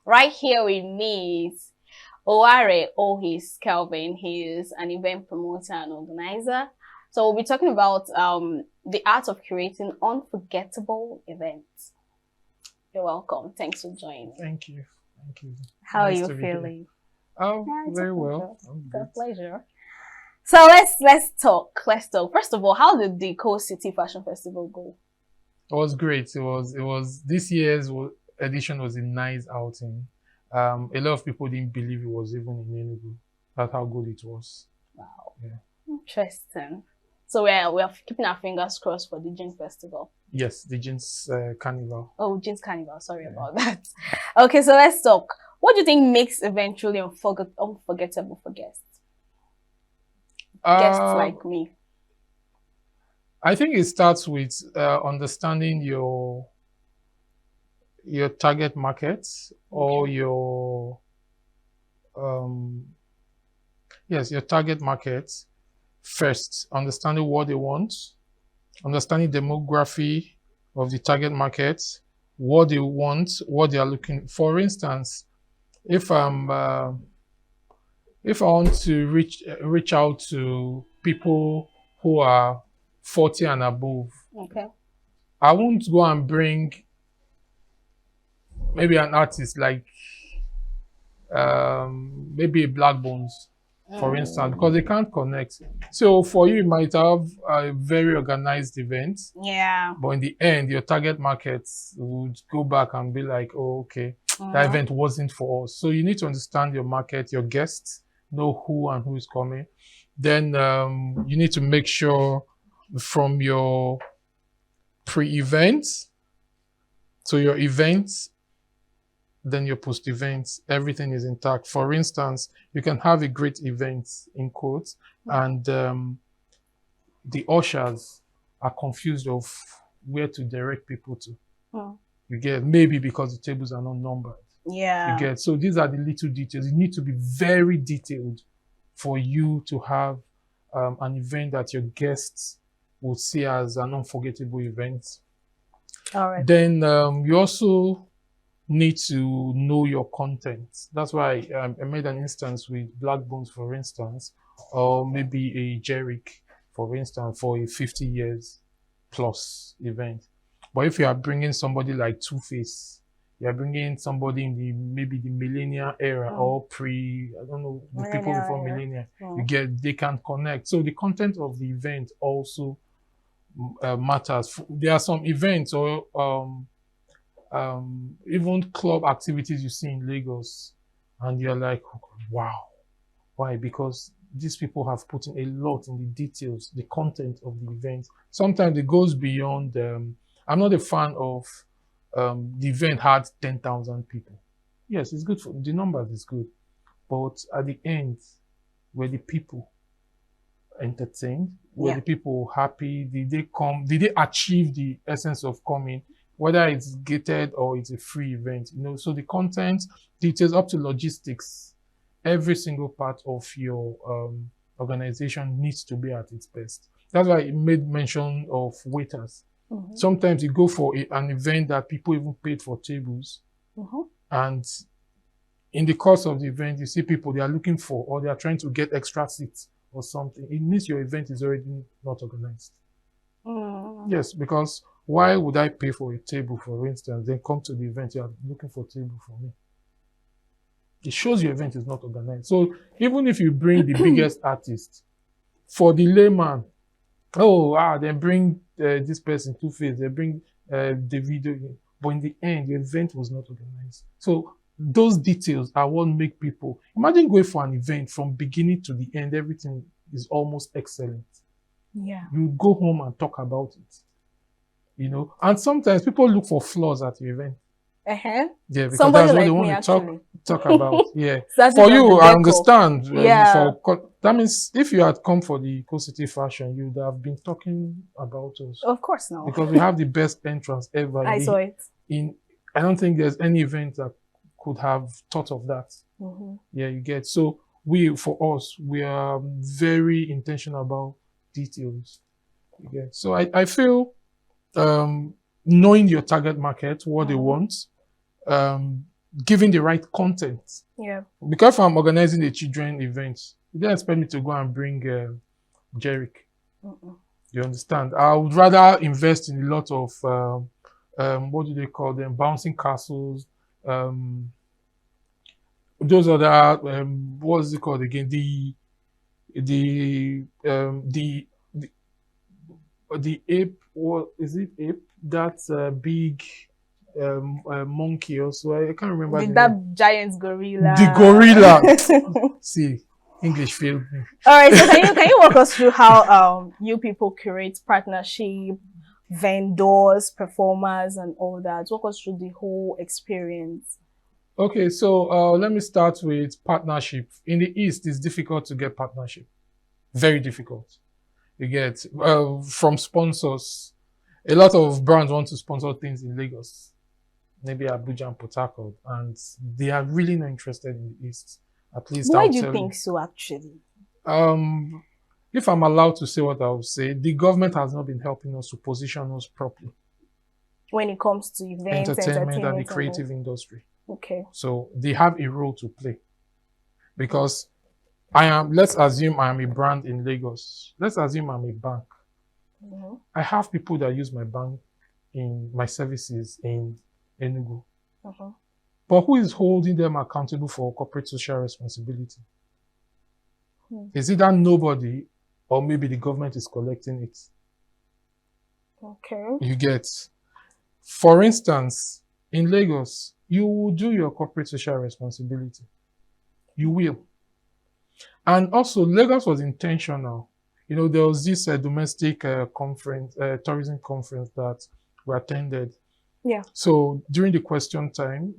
Right here with me is Oware Ohis Kelvin. He is an event promoter and organizer. So we'll be talking about the art of creating unforgettable events. You're welcome. Thanks for joining. Thank you. Thank you. How Nice are to you be here. feeling? Oh, Yeah, it's very a pleasure. well. I'm It's a good. pleasure. So let's talk. Let's talk. First of all, how did the Coast City Fashion Festival go? It was great. It was this year's edition was a nice outing. A lot of people didn't believe it was even in Enugu. That's how good it was. Wow. Yeah. Interesting. So we're keeping our fingers crossed for the Gin Festival. Yes, the Jeans Carnival. Oh, Gin's Carnival. Sorry Yeah. about that. Okay, so let's talk. What do you think makes event truly unforgettable for guests? Guests Uh, like me. I think it starts with understanding your target market or Okay. um, your target market first, understanding what they want, understanding demography of the target market, what they want, what they are looking. For instance, if if I want to reach out to people who are 40 and above, Okay. I won't go and bring maybe an artist like maybe a Black Bones, for instance, because they can't connect. So for you, you might have a very organized event, Yeah. but in the end, your target market would go back and be like, oh, okay, that event wasn't for us. So you need to understand your market, your guests, know who and who is coming. Then you need to make sure from your pre-event to your events, then your post events, everything is intact. For instance, you can have a great event in quotes, and the ushers are confused of where to direct people to. You get, maybe because the tables are not numbered. Yeah. You get, so these are the little details. You need to be very detailed for you to have an event that your guests will see as an unforgettable event. All right. Then you also need to know your content. That's why I made an instance with Black Bones, for instance, or maybe a Jerick, for instance, for a 50 years plus event. But if you are bringing somebody like Two-Face, you're bringing somebody in the maybe the millennial era or I don't know, the people Millennial before era. millennia, they can connect. So the content of the event also matters. There are some events or even club activities you see in Lagos, and you're like, wow, why? Because these people have put in a lot in the details, the content of the event. Sometimes it goes beyond. I'm not a fan of the event had 10,000 people. Yes, it's good for the numbers is good, but at the end, were the people entertained? Were the people happy? Did they come? Did they achieve the essence of coming? Whether it's gated or it's a free event, so the content details up to logistics, every single part of your organization needs to be at its best. That's why it made mention of waiters. Sometimes you go for an event that people even paid for tables, and in the course of the event, you see people they are looking for or they are trying to get extra seats or something. It means your event is already not organized. Yes, because why would I pay for a table, for instance, then come to the event, you are looking for a table for me? It shows your event is not organized. So even if you bring the biggest artist, for the layman, they bring this person, Two-Face, they bring the video, but in the end, the event was not organized. So those details are what make people, imagine going for an event from beginning to the end, everything is almost excellent. Yeah. You go home and talk about it, and sometimes people look for flaws at your event. Yeah, because Somebody that's what like they me, want to actually. talk about. Yeah. Starting For from you, the I decor. understand. Yeah. That means if you had come for the Coast City Fashion, you would have been talking about us. Of course, no. Because we have the best entrance ever. I saw it. I don't think there's any event that could have thought of that. Yeah, you get. So for us, we are very intentional about details. You get. So I feel knowing your target market, what they want, giving the right content. Yeah. Because if I'm organizing a children event, you don't expect me to go and bring Jerick. You understand? I would rather invest in a lot of what do they call them? Bouncing castles. Those are what is it called again? The ape. What is it? Ape? That's a big monkey. Also, I can't remember the name. That giant gorilla. The gorilla. See, English failed me. All right. So can you walk us through how you people curate partnership, vendors, performers, and all that? Walk us through the whole experience. Okay, so let me start with partnership. In the East, it's difficult to get partnership. Very difficult. You get from sponsors. A lot of brands want to sponsor things in Lagos, maybe Abuja and Port Harcourt, and they are really not interested in the East. At least why do you think so, actually? If I'm allowed to say what I would say, the government has not been helping us to position us properly when it comes to events, entertainment and the creative industry. Okay. So they have a role to play. Because let's assume I am a brand in Lagos. Let's assume I'm a bank. I have people that use my bank in my services in Enugu. But who is holding them accountable for corporate social responsibility? Is it that nobody, or maybe the government is collecting it? Okay. You get. For instance, in Lagos, you will do your corporate social responsibility. You will. And also, Lagos was intentional. You know, there was this domestic conference, tourism conference that we attended. Yeah. So during the question time,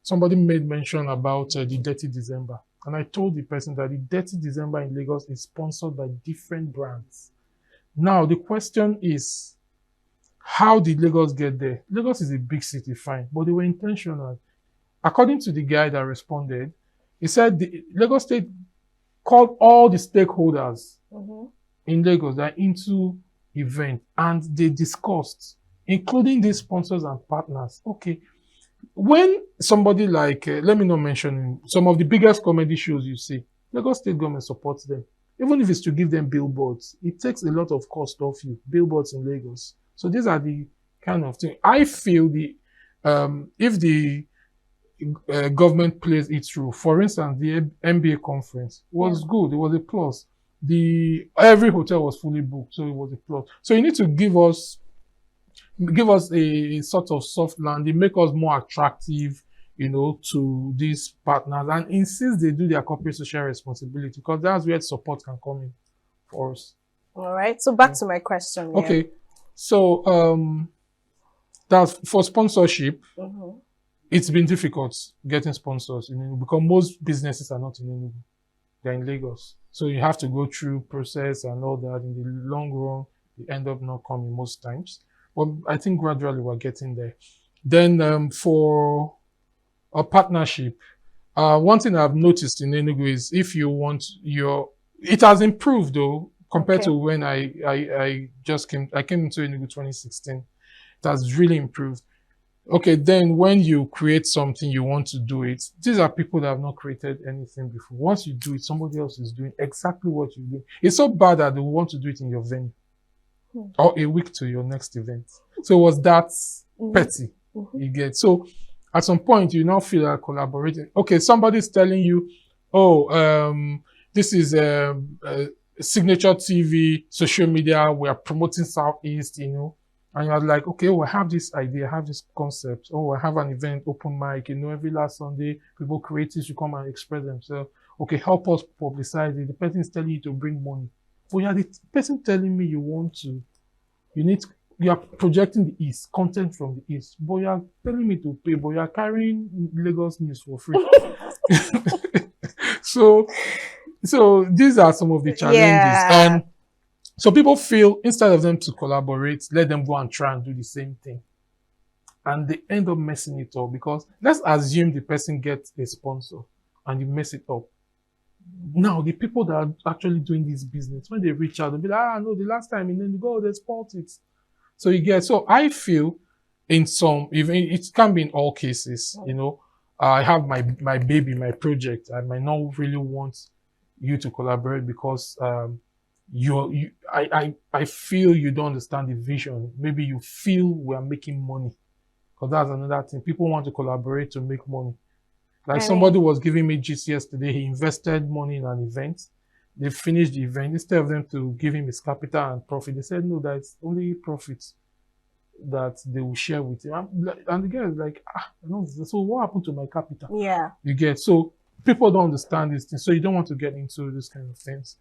somebody made mention about the Dirty December. And I told the person that the Dirty December in Lagos is sponsored by different brands. Now, the question is, how did Lagos get there? Lagos is a big city, fine, but they were intentional. According to the guy that responded, he said the Lagos State called all the stakeholders in Lagos that are into event, and they discussed, including these sponsors and partners. Okay, when somebody like, let me not mention some of the biggest comedy shows you see, Lagos State government supports them. Even if it's to give them billboards, it takes a lot of cost off you, billboards in Lagos. So these are the kind of thing. I feel if the government plays its role, for instance, the MBA conference was good. It was a plus. Every hotel was fully booked, so it was a plus. So you need to give us a sort of soft landing, make us more attractive, you know, to these partners, and insist they do their corporate social responsibility, because that's where support can come in for us. All right. So back to my question. Yeah. Okay. So that's for sponsorship. It's been difficult getting sponsors in Enugu because most businesses are not in Enugu. They're in Lagos. So you have to go through process and all that. In the long run, you end up not coming most times. But I think gradually we're getting there. Then for a partnership, one thing I've noticed in Enugu is if you want it has improved though, compared to when I came into Enugu 2016. It has really improved. Okay, then when you create something, you want to do it. These are people that have not created anything before. Once you do it, somebody else is doing exactly what you do. It's so bad that they want to do it in your venue or a week to your next event. So it was that petty. You get. So at some point, you now feel like collaborating. Okay, somebody's telling you, this is Signature TV, social media, we are promoting Southeast, you know, and you're like, okay, I have this idea, I have this concept. Oh, I have an event, open mic, you know, every last Sunday, people creatives should come and express themselves. Okay, help us publicize it. The person is telling you to bring money. But you're the person telling me you are projecting the East, content from the East, but you're telling me to pay, but you're carrying Lagos news for free. So these are some of the challenges. And so people feel instead of them to collaborate, let them go and try and do the same thing. And they end up messing it up because let's assume the person gets a sponsor and you mess it up. Now, the people that are actually doing this business, when they reach out, they'll be like, no, the last time, and then you go, there's politics. So you get, so I feel in some, even it can be in all cases, you know, I have my baby, my project. I might not really want you to collaborate because I feel you don't understand the vision. Maybe you feel we are making money, because that's another thing. People want to collaborate to make money. Like I somebody mean, was giving me gist yesterday. He invested money in an event. They finished the event. Instead of them to give him his capital and profit, they said no, that's only profit that they will share with him. And the guy is like, no, so what happened to my capital? yeah. You get, so people don't understand these things, so you don't want to get into this kind of things.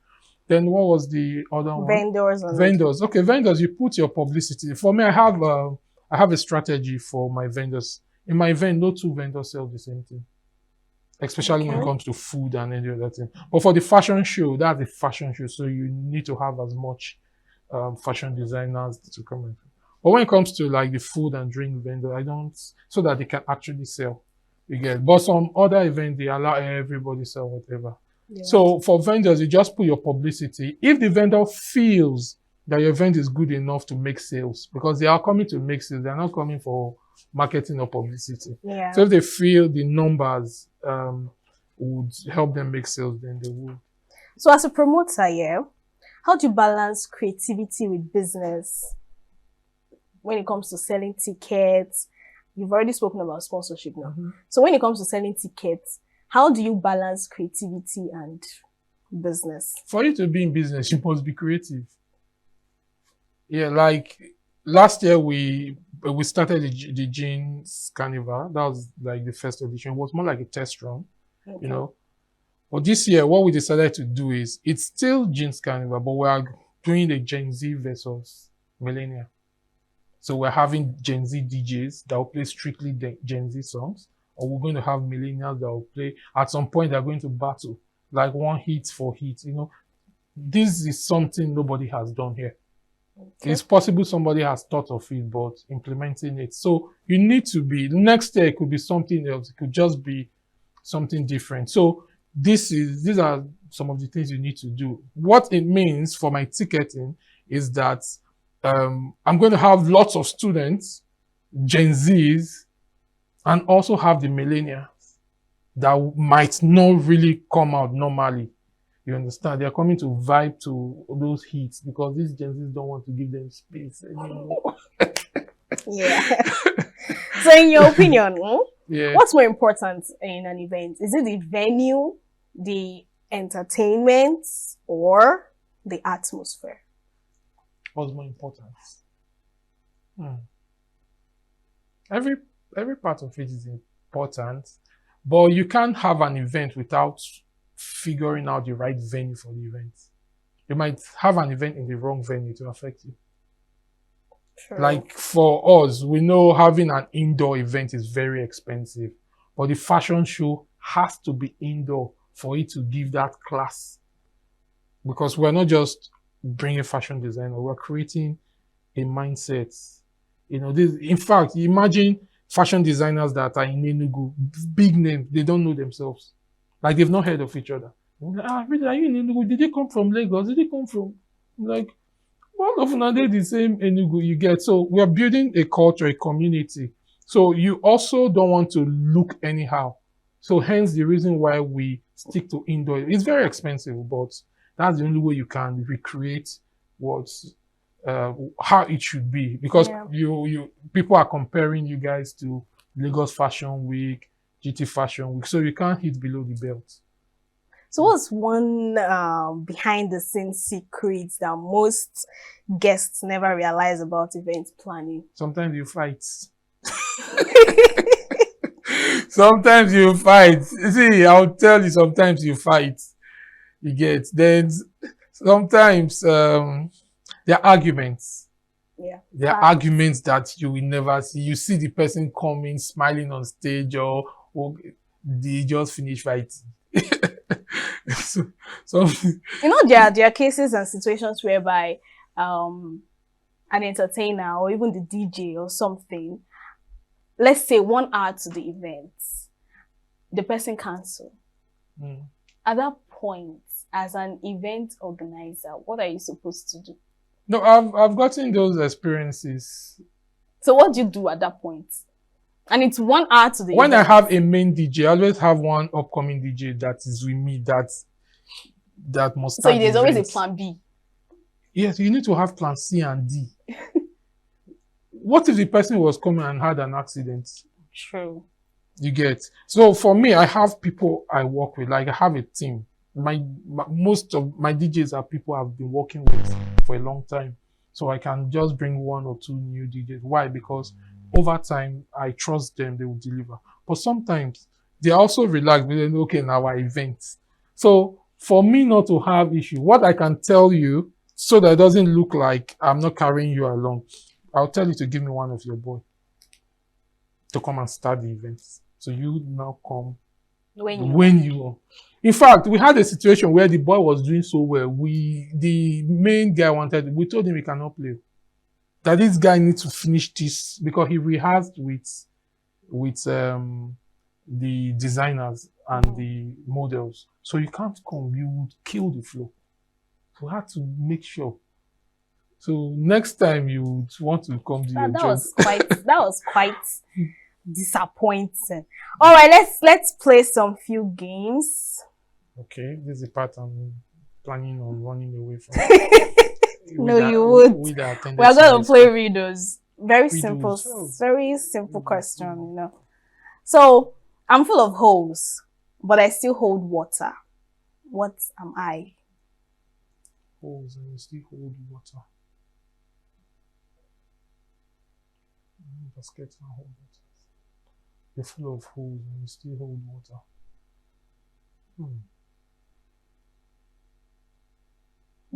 Then what was the other one? Vendors and Vendors. Okay, vendors. You put your publicity. For me, I have a strategy for my vendors. In my event, no two vendors sell the same thing, especially when it okay. comes to food and any other thing. But for the fashion show, that's a fashion show, so you need to have as much fashion designers to come in. But when it comes to like the food and drink vendor, I don't, so that they can actually sell. You get. But some other event they allow everybody sell whatever. Yeah. So for vendors, you just put your publicity. If the vendor feels that your event is good enough to make sales, because they are coming to make sales, they are not coming for marketing or publicity. Yeah. So if they feel the numbers would help them make sales, then they would. So as a promoter, yeah, how do you balance creativity with business when it comes to selling tickets? You've already spoken about sponsorship now. Mm-hmm. So when it comes to selling tickets, how do you balance creativity and business? For you to be in business, you must be creative. Yeah, like last year we started the jeans carnival. That was like the first edition. It was more like a test run, Okay. you know. But this year, what we decided to do is it's still jeans carnival, but we are doing the Gen Z versus millennial. So we're having Gen Z DJs that will play strictly Gen Z songs, or we're going to have millennials that will play. At some point, they're going to battle, like one hit for hit. You know, this is something nobody has done here. Okay. It's possible somebody has thought of it, but implementing it. So you need to be, next year it could be something else. It could just be something different. So these are some of the things you need to do. What it means for my ticketing is that I'm going to have lots of students, Gen Zs, and also have the millennials that might not really come out normally. You understand? They're coming to vibe to those hits because these Gen Zs don't want to give them space anymore. Yeah. So in your opinion, Yeah. what's more important in an event? Is it the venue, the entertainment, or the atmosphere? What's more important? Every part of it is important, but you can't have an event without figuring out the right venue for the event. You might have an event in the wrong venue to affect you. True. Like for us, we know having an indoor event is very expensive, but the fashion show has to be indoor for it to give that class. Because we're not just bringing fashion designer, we're creating a mindset. You know, this, in fact, imagine fashion designers that are in Enugu, big name, they don't know themselves. Like they've not heard of each other. Really, are you in Enugu? Did they come from Lagos? Did they come from, like, all of them, they're the same Enugu you get. So we're building a culture, a community. So you also don't want to look anyhow. So hence the reason why we stick to indoor. It's very expensive, but that's the only way you can recreate what's how it should be. Because Yeah. you people are comparing you guys to Lagos Fashion Week, GT Fashion Week, so you can't hit below the belt. So what's one behind the scenes secret that most guests never realize about event planning? Sometimes you fight. Sometimes you fight. See, I'll tell you, sometimes you fight. You get. Then sometimes there are arguments. Yeah. There are arguments that you will never see. You see the person coming, smiling on stage, or they just finish fighting. so You know, there are cases and situations whereby an entertainer or even the DJ or something, let's say 1 hour to the event, the person cancel. At that point, as an event organizer, what are you supposed to do? No, I've gotten those experiences. So what do you do at that point? And it's 1 hour to the When I event. have a main DJ, I always have one upcoming DJ that is with me that must So start there's the always a event. plan B. Yes, you need to have plan C and D. What if the person was coming and had an accident? True. You get. So for me, I have people I work with. Like I have a team. Most of my DJs are people I've been working with for a long time. So I can just bring 1 or 2 new DJs. Why? Because over time I trust them, they will deliver. But sometimes they also relax, but then okay, now our events. So for me not to have issue, what I can tell you so that it doesn't look like I'm not carrying you along, I'll tell you to give me one of your boys to come and start the events. So you now come when you. In fact, we had a situation where the boy was doing so well. The main guy we told him he cannot play. That this guy needs to finish this because he rehearsed with the designers and the models. So you can't come, you would kill the flow. We had to make sure. So next time you would want to come to your job. That was quite disappointing. All right, let's play some few games. Okay, this is the part I'm planning on running away from. No, you would. We are going to play riddles. Very simple question, you know. So I'm full of holes, but I still hold water. What am I? Holes and you still hold water. Basket and hold water. You're full of holes and you still hold water.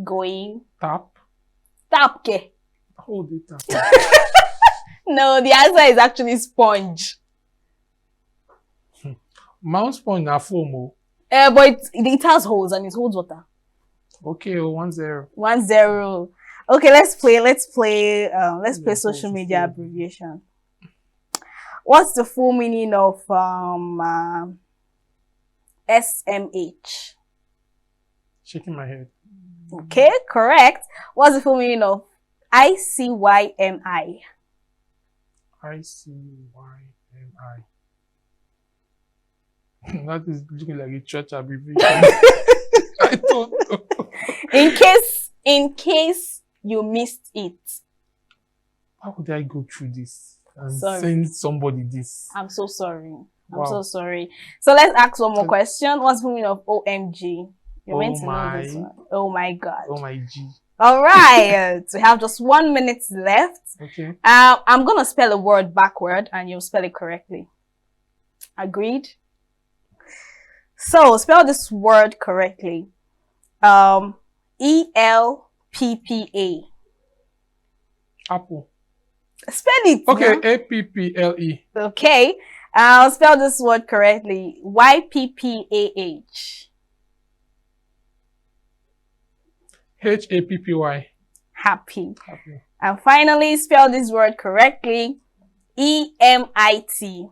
Going. Tap. Tap, ke? Hold it tap. No, the answer is actually sponge. Mount sponge na foam. But it has holes and it holds water. Okay, 1-0. 1-0. Okay, let's play social media abbreviation. What's the full meaning of SMH? Shaking my head. Okay, correct. What's the full meaning of ICYMI? ICYMI. That is looking like a church abbreviation. I don't know. In case you missed it. How could I go through this and send somebody this? I'm so sorry. I'm so sorry. So let's ask one more question. What's the meaning of OMG? You're meant to know this one. Oh my God. Oh my G. All right. We have just 1 minute left. Okay. I'm gonna spell a word backward and you'll spell it correctly. Agreed? So spell this word correctly. ELPPA. Apple. Spell it. Okay, APPLE. Okay. I'll spell this word correctly. YPPAH. HAPPY. Happy. And finally, spell this word correctly. EMIT.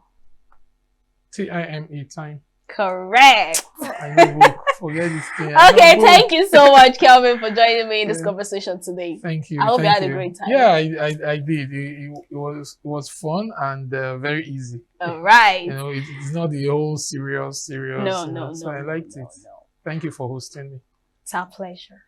TIME. Time. Correct. I know. Forget this thing. Okay, thank you so much, Kelvin, for joining me in this conversation today. Thank you. I hope you had a great time. Yeah, I did. It was fun and very easy. All right. You know, it's not the whole serious. No. So I liked it. Thank you for hosting me. It's our pleasure.